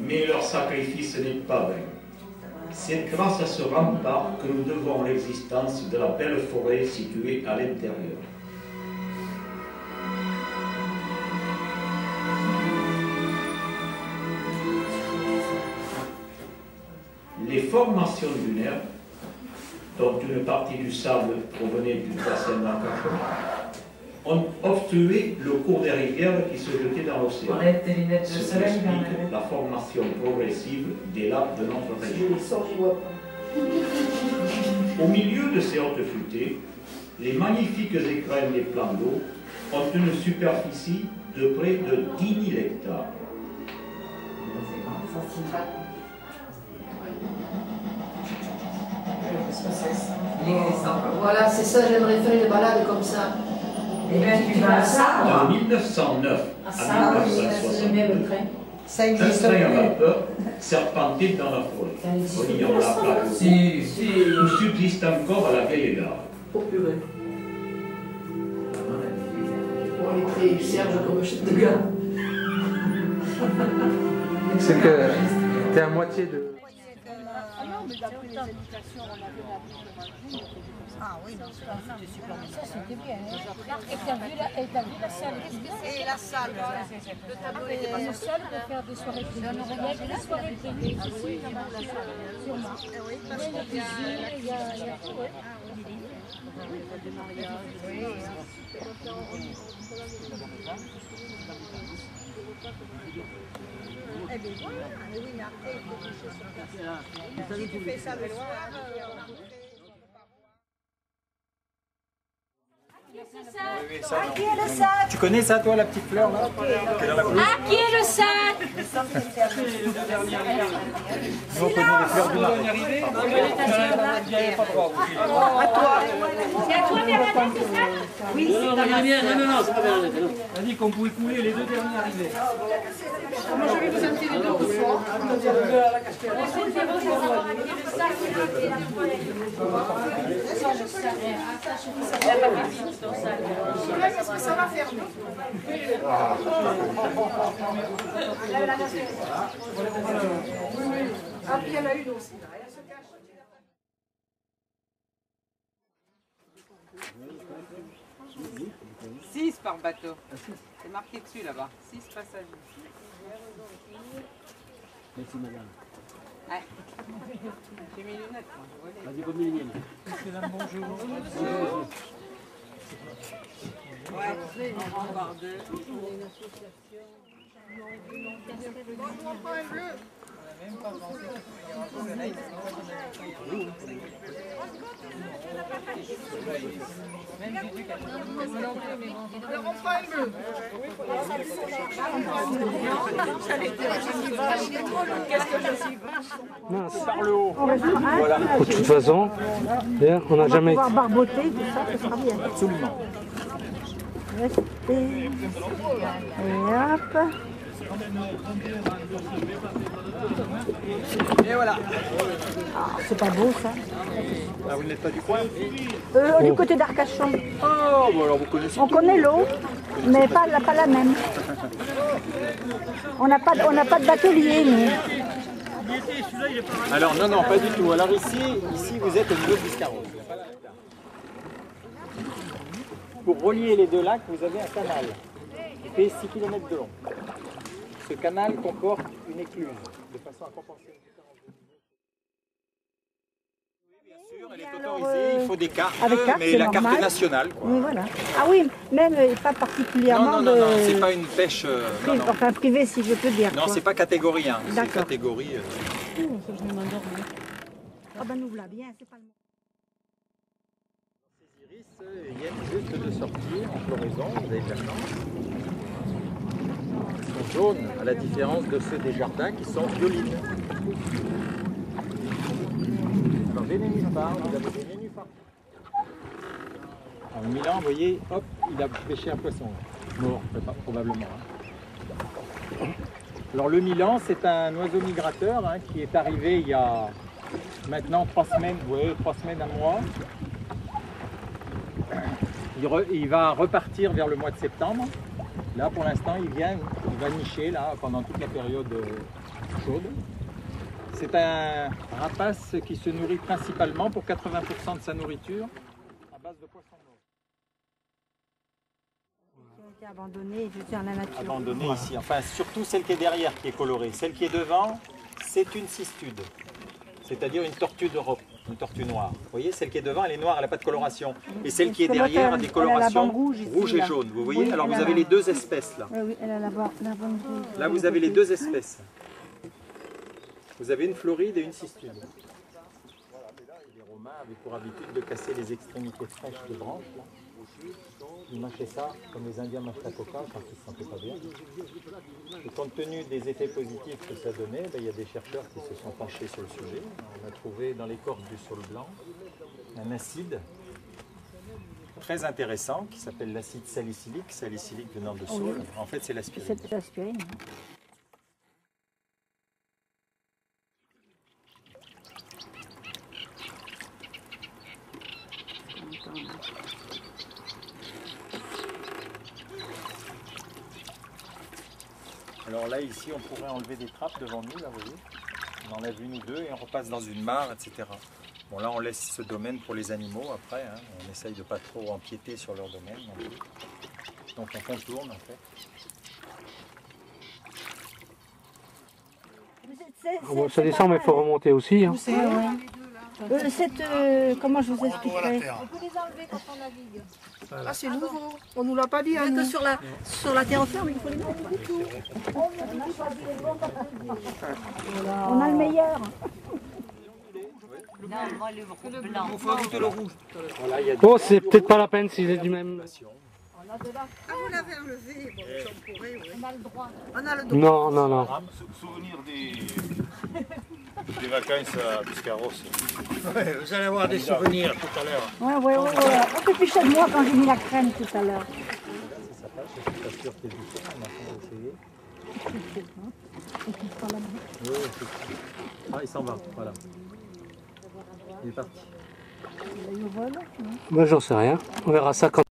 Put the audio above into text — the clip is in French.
Mais leur sacrifice n'est pas vain. C'est grâce à ce rempart que nous devons l'existence de la belle forêt située à l'intérieur. Les formations lunaires, dont une partie du sable provenait du bassin d'Arcachon, ont obstrué le cours des rivières qui se jetaient dans l'océan. Ce qui explique la formation progressive des lacs de notre région. Au milieu de ces hautes futaies, les magnifiques écrins des plans d'eau ont une superficie de près de 10 000 hectares. Voilà, c'est ça, j'aimerais faire une balade comme ça. Et bien, tu vas à ça. De 1909 à 1962, Ça un existe train à plus. vapeur serpentait dans la forêt, reliant la plaque au Si. où subsiste encore à la vieille gare. Pour purée. Pour les traits Serge comme chef de gare. C'est que t'es à moitié de... Ah non, mais d'après les indications, on avait appris comme un jour. Ah oui, non, c'était super. Ça, c'était bien. Et t'as vu la salle? Et la salle, le tableau Et était pas le seul de faire des soirées privées. Il y a des soirées privées ici, sûrement. Oui, parce Il y a qu'il y a la il y a tout, ouais. Eh bien voilà, mais oui, mais après, il faut toucher sur place. Si tu fais ça le soir, À qui est le sac? Tu connais ça, toi, la petite fleur là? À qui est le sac? Nous, on connaît les fleurs du marais. à toi. C'est à toi, Bernadette, le sac? Oui, Non, c'est pas Bernadette. On a dit qu'on pouvait couler les deux derniers arrivés. moi je vais vous inviter les deux au soir. Parce que ça va fermer. Ah, puis il y en a une aussi. Là. Elle se cache. 6 par bateau. C'est marqué dessus là-bas. 6 passagers. Merci madame. Ouais. J'ai mes lunettes, moi. Je vois les... Vas-y, bonne nuit. Madame, bonjour. Ouais, on rentre par deux. On est une association. On prend un bleu. On n'a même pas pensé qu'il y aurait un soleil. Même du duc à Alors on prend un bleu. Mince. Par le haut. De toute façon, d'ailleurs, on n'a jamais... pouvoir barboter, tout ça, ce sera bien. Absolument. Restez. Et hop. Et voilà. Ah, c'est pas beau ça. Ah, vous n'êtes pas du coin? Du côté d'Arcachon. Oh, bon alors vous connaissez. On connaît l'eau, mais pas la même. On n'a pas de batelier, nous. Alors non, pas du tout. Alors ici vous êtes au niveau de Biscarrosse. Pour relier les deux lacs, vous avez un canal qui fait 6 km de long. Ce canal comporte une écluse, de façon à compenser les différences de niveau. Oui, bien sûr, elle est autorisée, il faut des cartes, avec carte, mais c'est la normal. carte nationale. Quoi. Oui, voilà. Ah oui, même pas particulièrement Non, c'est pas une pêche... non, non. Enfin, privée, si je peux dire. Non, c'est pas catégorie 1, c'est D'accord. catégorie... Ah ben nous voilà bien, c'est pas le mot. Ces iris viennent juste de sortir en floraison, vous avez de la chance. Ils sont jaunes, à la différence de ceux des jardins qui sont violines. Alors des nénuphars, vous avez des nénuphars. En Milan, vous voyez, hop, il a pêché un poisson. Mort, probablement. Hein. Alors le Milan, c'est un oiseau migrateur hein, qui est arrivé il y a maintenant 3 semaines, ouais, 3 semaines, un mois. Il va repartir vers le mois de septembre. Là, pour l'instant, il va nicher là, pendant toute la période chaude. C'est un rapace qui se nourrit principalement pour 80% de sa nourriture à base de poissons morts. Qui ont été abandonnés et jetés en la nature. Abandonnées ici, enfin surtout celle qui est derrière qui est colorée. Celle qui est devant, c'est une cistude, c'est-à-dire une tortue d'Europe, une tortue noire. Vous voyez, celle qui est devant, elle est noire, elle n'a pas de coloration. Et celle qui est derrière a des colorations rouge et jaune. Vous voyez, alors vous avez les deux espèces là. Oui, elle a la bande rouge. Là, vous avez les deux espèces. Vous avez une floride et une cistude. Les Romains avaient pour habitude de casser les extrémités fraîches des branches. Là. Ils mâchaient ça comme les Indiens mâchent la coca quand ils ne se sentaient pas bien. Et compte tenu des effets positifs que ça donnait, il y a des chercheurs qui se sont penchés sur le sujet. On a trouvé dans l'écorce du saule blanc un acide très intéressant qui s'appelle l'acide salicylique venant de saule. En fait, c'est l'aspirine. C'est l'aspirine. Alors là, ici, on pourrait enlever des trappes devant nous, là, vous voyez. On enlève une ou deux et on repasse dans une mare, etc. Bon, là, on laisse ce domaine pour les animaux après. Hein. On essaye de ne pas trop empiéter sur leur domaine. Donc on contourne, en fait. Ça descend, mais il faut remonter aussi. Hein. Comment je vous expliquerai? On peut les enlever quand on navigue. Ah, c'est nouveau. On nous l'a pas dit. Que sur la terre ferme, il faut les mettre. On a le meilleur. Oh, c'est peut-être pas la peine s'il est du même. Ah, vous l'avez enlevé. Bon, on pourrait, oui. On a le droit. On a le droit. Non, non, non. Souvenir des vacances à Biscarros. Ouais, vous allez avoir des souvenirs tout à l'heure. Ouais. On fait plus de moi quand j'ai mis la crème tout à l'heure. Ça passe, je suis pas sûr qu'il y ait du fond, on a essayé. Oui, ah, il s'en va, voilà. Il est parti. Moi, j'en sais rien. On verra ça quand.